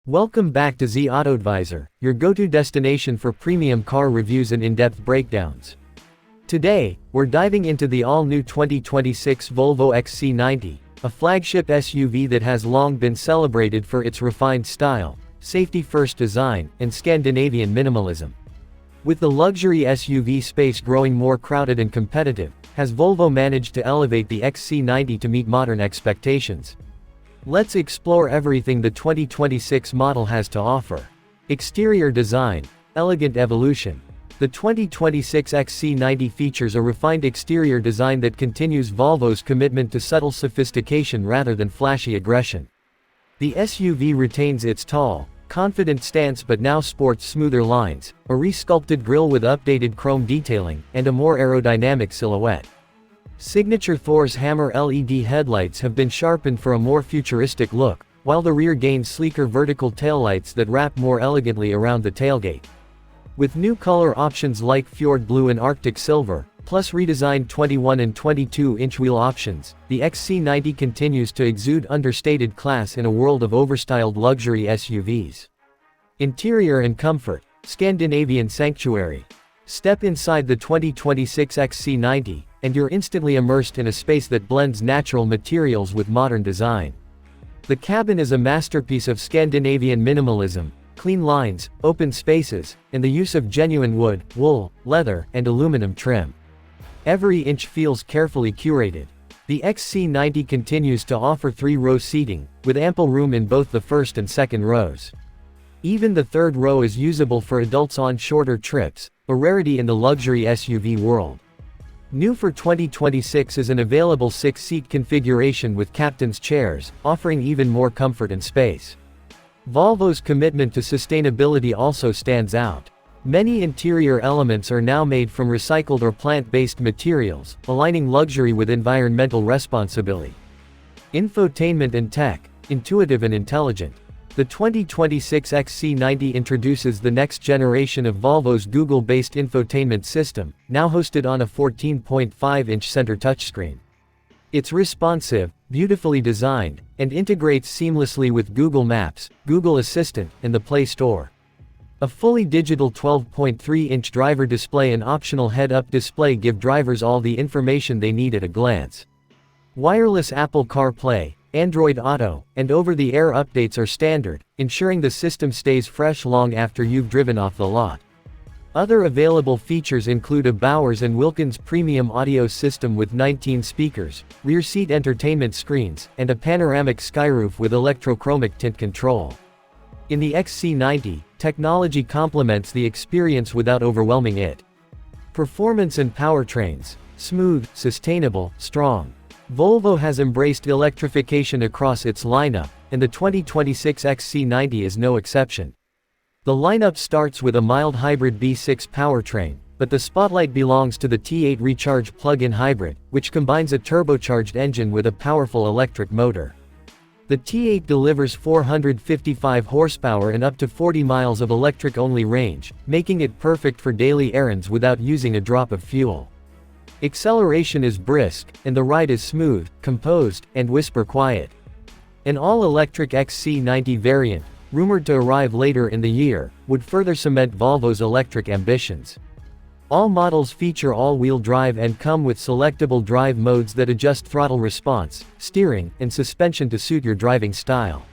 Welcome back to Zee Autoadvisor, your go-to destination for premium car reviews and in-depth breakdowns. Today, we're diving into the all-new 2026 Volvo XC90, a flagship SUV that has long been celebrated for its refined style, safety-first design, and Scandinavian minimalism. With the luxury SUV space growing more crowded and competitive, has Volvo managed to elevate the XC90 to meet modern expectations? Let's explore everything the 2026 model has to offer. Exterior design, elegant evolution. The 2026 XC90 features a refined exterior design that continues Volvo's commitment to subtle sophistication rather than flashy aggression. The SUV retains its tall, confident stance but now sports smoother lines, a re-sculpted grille with updated chrome detailing, and a more aerodynamic silhouette. Signature Thor's Hammer LED headlights have been sharpened for a more futuristic look, while the rear gains sleeker vertical taillights that wrap more elegantly around the tailgate. With new color options like Fjord Blue and Arctic Silver, plus redesigned 21 and 22-inch wheel options, the XC90 continues to exude understated class in a world of overstyled luxury SUVs. Interior and comfort, Scandinavian sanctuary. Step inside the 2026 XC90, and you're instantly immersed in a space that blends natural materials with modern design. The cabin is a masterpiece of Scandinavian minimalism, clean lines, open spaces, and the use of genuine wood, wool, leather, and aluminum trim. Every inch feels carefully curated. The XC90 continues to offer 3-row seating, with ample room in both the first and second rows. Even the third row is usable for adults on shorter trips, a rarity in the luxury SUV world. New for 2026 is an available 6-seat configuration with captain's chairs, offering even more comfort and space. Volvo's commitment to sustainability also stands out. Many interior elements are now made from recycled or plant-based materials, aligning luxury with environmental responsibility. Infotainment and tech, intuitive and intelligent. The 2026 XC90 introduces the next generation of Volvo's Google-based infotainment system, now hosted on a 14.5-inch center touchscreen. It's responsive, beautifully designed, and integrates seamlessly with Google Maps, Google Assistant, and the Play Store. A fully digital 12.3-inch driver display and optional head-up display give drivers all the information they need at a glance. Wireless Apple CarPlay, Android Auto, and over-the-air updates are standard, ensuring the system stays fresh long after you've driven off the lot. Other available features include a Bowers & Wilkins premium audio system with 19 speakers, rear seat entertainment screens, and a panoramic skyroof with electrochromic tint control. In the XC90, technology complements the experience without overwhelming it. Performance and powertrains. Smooth, sustainable, strong. Volvo has embraced electrification across its lineup, and the 2026 XC90 is no exception. The lineup starts with a mild hybrid B6 powertrain, but the spotlight belongs to the T8 Recharge plug-in hybrid, which combines a turbocharged engine with a powerful electric motor. The T8 delivers 455 horsepower and up to 40 miles of electric-only range, making it perfect for daily errands without using a drop of fuel. Acceleration is brisk, and the ride is smooth, composed, and whisper quiet. An all-electric XC90 variant, rumored to arrive later in the year, would further cement Volvo's electric ambitions. All models feature all-wheel drive and come with selectable drive modes that adjust throttle response, steering, and suspension to suit your driving style.